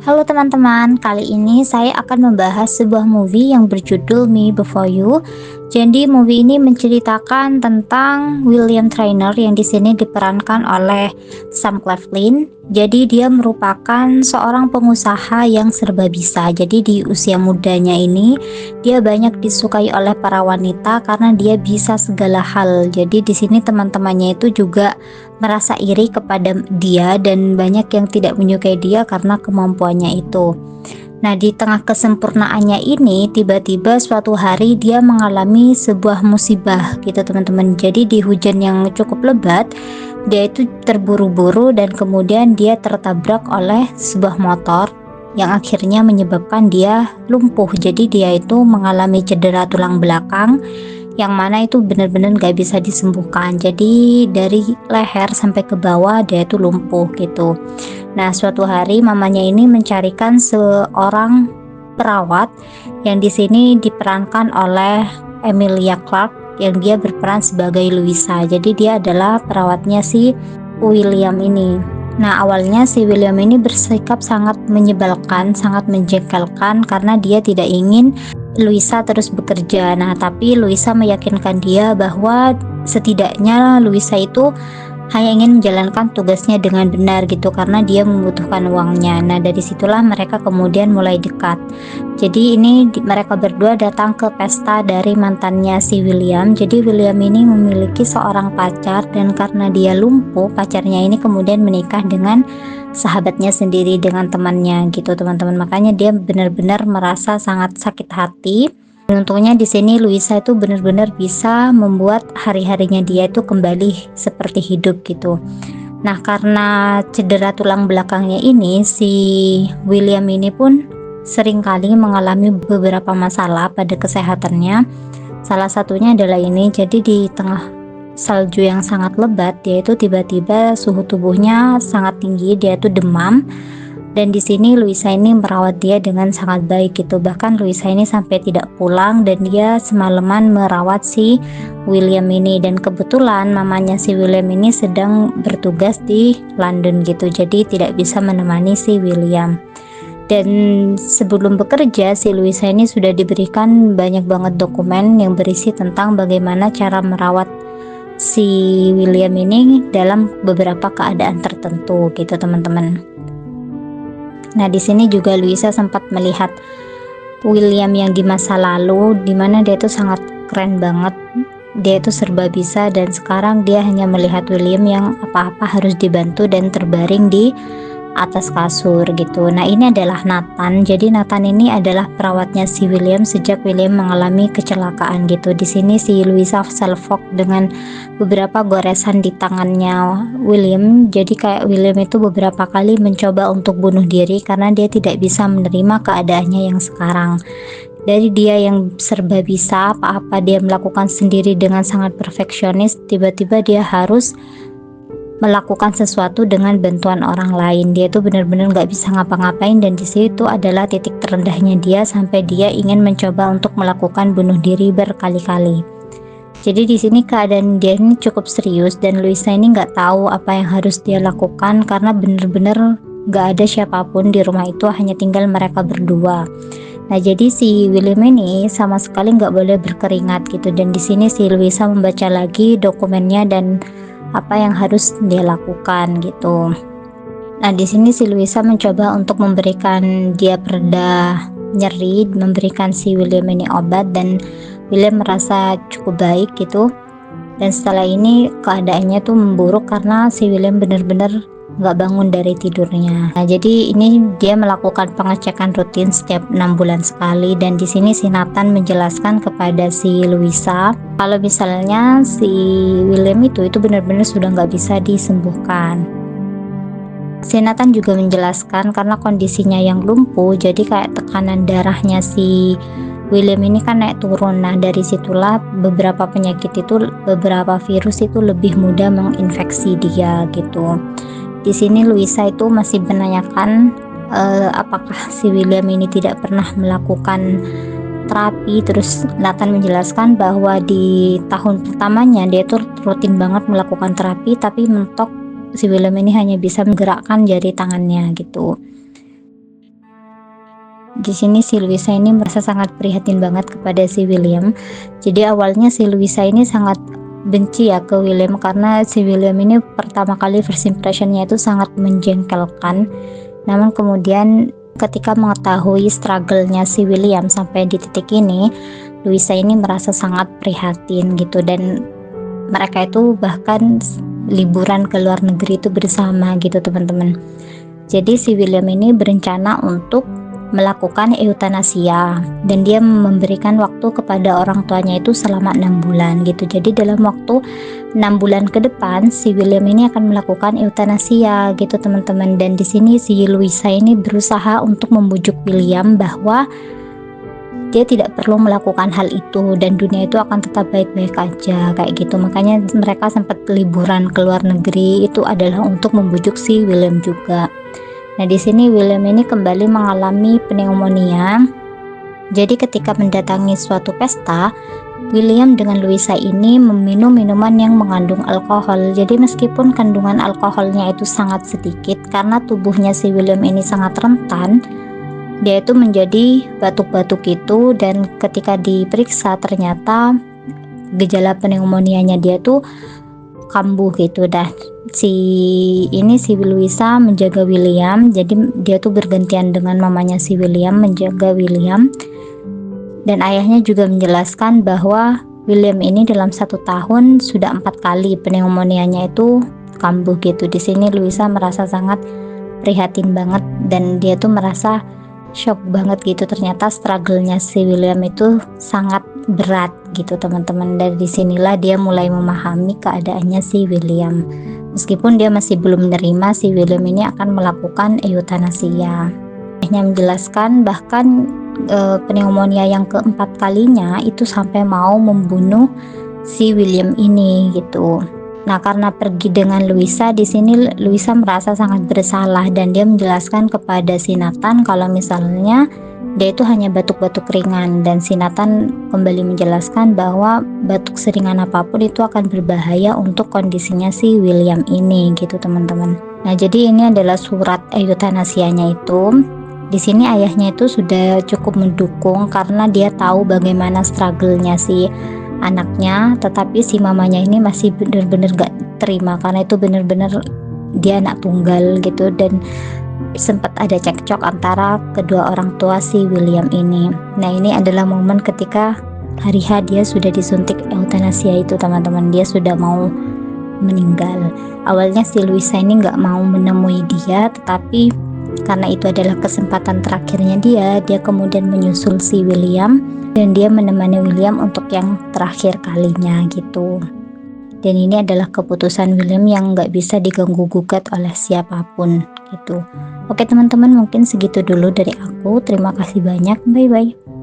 Halo teman-teman, kali ini saya akan membahas sebuah movie yang berjudul Me Before You. Jadi movie ini menceritakan tentang William Trainer yang di sini diperankan oleh Sam Claflin. Jadi dia merupakan seorang pengusaha yang serba bisa. Jadi di usia mudanya ini dia banyak disukai oleh para wanita karena dia bisa segala hal. Jadi di sini teman-temannya itu juga merasa iri kepada dia dan banyak yang tidak menyukai dia karena kemampuannya itu. Nah, di tengah kesempurnaannya ini tiba-tiba suatu hari dia mengalami sebuah musibah gitu teman-teman. Jadi di hujan yang cukup lebat, dia itu terburu-buru dan kemudian dia tertabrak oleh sebuah motor yang akhirnya menyebabkan dia lumpuh. Jadi dia itu mengalami cedera tulang belakang yang mana itu benar-benar gak bisa disembuhkan. Jadi dari leher sampai ke bawah dia itu lumpuh gitu. Nah, suatu hari mamanya ini mencarikan seorang perawat yang di sini diperankan oleh Emilia Clarke yang dia berperan sebagai Louisa. Jadi dia adalah perawatnya si William ini. Nah, awalnya si William ini bersikap sangat menyebalkan, sangat menjengkelkan karena dia tidak ingin Louisa terus bekerja. Nah, tapi Louisa meyakinkan dia bahwa setidaknya Louisa itu hanya ingin menjalankan tugasnya dengan benar gitu karena dia membutuhkan uangnya. Nah, dari situlah mereka kemudian mulai dekat. Jadi ini mereka berdua datang ke pesta dari mantannya si William. Jadi William ini memiliki seorang pacar dan karena dia lumpuh, pacarnya ini kemudian menikah dengan sahabatnya sendiri, dengan temannya gitu teman-teman. Makanya dia benar-benar merasa sangat sakit hati. Dan untungnya di sini Louisa itu benar-benar bisa membuat hari-harinya dia itu kembali seperti hidup gitu. Nah, karena cedera tulang belakangnya ini, si William ini pun seringkali mengalami beberapa masalah pada kesehatannya. Salah satunya adalah ini, jadi di tengah salju yang sangat lebat, dia itu tiba-tiba suhu tubuhnya sangat tinggi, dia itu demam. Dan di sini Louisa ini merawat dia dengan sangat baik gitu. Bahkan Louisa ini sampai tidak pulang dan dia semalaman merawat si William ini. Dan kebetulan mamanya si William ini sedang bertugas di London gitu. Jadi tidak bisa menemani si William. Dan sebelum bekerja si Louisa ini sudah diberikan banyak banget dokumen yang berisi tentang bagaimana cara merawat si William ini dalam beberapa keadaan tertentu gitu teman-teman. Nah, di sini juga Louisa sempat melihat William yang di masa lalu, dimana dia itu sangat keren banget, dia itu serba bisa, dan sekarang dia hanya melihat William yang apa-apa harus dibantu dan terbaring di atas kasur gitu. Nah, ini adalah Nathan. Jadi Nathan ini adalah perawatnya si William sejak William mengalami kecelakaan gitu. Di sini si Louisa salfok dengan beberapa goresan di tangannya William. Jadi kayak William itu beberapa kali mencoba untuk bunuh diri karena dia tidak bisa menerima keadaannya yang sekarang. Dari dia yang serba bisa, apa-apa dia melakukan sendiri dengan sangat perfeksionis, tiba-tiba dia harus melakukan sesuatu dengan bantuan orang lain. Dia tuh benar-benar nggak bisa ngapa-ngapain, dan di situ adalah titik terendahnya dia sampai dia ingin mencoba untuk melakukan bunuh diri berkali-kali. Jadi di sini keadaan dia ini cukup serius dan Louisa ini nggak tahu apa yang harus dia lakukan karena benar-benar nggak ada siapapun di rumah itu, hanya tinggal mereka berdua. Nah, jadi si William ini sama sekali nggak boleh berkeringat gitu, dan di sini si Louisa membaca lagi dokumennya dan apa yang harus dia lakukan gitu. Nah, di sini si Louisa mencoba untuk memberikan dia pereda nyeri, memberikan si William ini obat, dan William merasa cukup baik gitu. Dan setelah ini keadaannya tuh memburuk karena si William benar-benar nggak bangun dari tidurnya. Nah, jadi ini dia melakukan pengecekan rutin setiap 6 bulan sekali, dan di sini si Nathan menjelaskan kepada si Louisa kalau misalnya si William itu benar-benar sudah nggak bisa disembuhkan. Si Nathan juga menjelaskan karena kondisinya yang lumpuh, jadi kayak tekanan darahnya si William ini kan naik turun. Nah, dari situlah beberapa penyakit itu, beberapa virus itu lebih mudah menginfeksi dia gitu. Di sini Louisa itu masih menanyakan apakah si William ini tidak pernah melakukan terapi. Terus Nathan menjelaskan bahwa di tahun pertamanya dia tuh rutin banget melakukan terapi, tapi mentok si William ini hanya bisa menggerakkan jari tangannya gitu. di sini si Louisa ini merasa sangat prihatin banget kepada si William. Jadi awalnya si Louisa ini sangat benci ya ke William, karena si William ini pertama kali first impressionnya itu sangat menjengkelkan. Namun kemudian ketika mengetahui struggle-nya si William sampai di titik ini, Louisa ini merasa sangat prihatin gitu, dan mereka itu bahkan liburan ke luar negeri itu bersama gitu teman-teman. Jadi si William ini berencana untuk melakukan eutanasia, dan dia memberikan waktu kepada orang tuanya itu selama 6 bulan gitu. Jadi dalam waktu 6 bulan ke depan si William ini akan melakukan eutanasia gitu teman-teman. Dan di sini si Louisa ini berusaha untuk membujuk William bahwa dia tidak perlu melakukan hal itu dan dunia itu akan tetap baik-baik aja kayak gitu. Makanya mereka sempat liburan ke luar negeri itu adalah untuk membujuk si William juga. Nah, di sini William ini kembali mengalami pneumonia. Jadi ketika mendatangi suatu pesta, William dengan Louisa ini meminum minuman yang mengandung alkohol. Jadi meskipun kandungan alkoholnya itu sangat sedikit, karena tubuhnya si William ini sangat rentan, dia itu menjadi batuk-batuk itu, dan ketika diperiksa ternyata gejala pneumonianya dia tuh kambuh gitu. Dah si Louisa menjaga William, jadi dia tuh bergantian dengan mamanya si William menjaga William. Dan ayahnya juga menjelaskan bahwa William ini dalam 1 tahun sudah 4 kali pneumonianya itu kambuh gitu. Di sini Louisa merasa sangat prihatin banget, dan dia tuh merasa shock banget gitu. Ternyata struggle-nya si William itu sangat berat gitu teman-teman. Dari sinilah dia mulai memahami keadaannya si William. Meskipun dia masih belum menerima si William ini akan melakukan eutanasia. Ayahnya menjelaskan bahkan pneumonia yang keempat kalinya itu sampai mau membunuh si William ini gitu. Nah, karena pergi dengan Louisa, di sini Louisa merasa sangat bersalah, dan dia menjelaskan kepada si Nathan kalau misalnya dia itu hanya batuk-batuk ringan, dan si Nathan kembali menjelaskan bahwa batuk seringan apapun itu akan berbahaya untuk kondisinya si William ini gitu teman-teman. Nah, jadi ini adalah surat eutanasianya itu. Di sini ayahnya itu sudah cukup mendukung karena dia tahu bagaimana struggle-nya si anaknya, tetapi si mamanya ini masih benar-benar gak terima karena itu benar-benar dia anak tunggal gitu, dan sempat ada cekcok antara kedua orang tua si William ini. Nah, ini adalah momen ketika hari H dia sudah disuntik eutanasia itu teman-teman. Dia sudah mau meninggal. Awalnya si Louisa ini gak mau menemui dia, tetapi karena itu adalah kesempatan terakhirnya dia kemudian menyusul si William, dan dia menemani William untuk yang terakhir kalinya gitu. Dan ini adalah keputusan William yang gak bisa diganggu gugat oleh siapapun gitu. Oke teman-teman, mungkin segitu dulu dari aku. Terima kasih banyak, bye bye.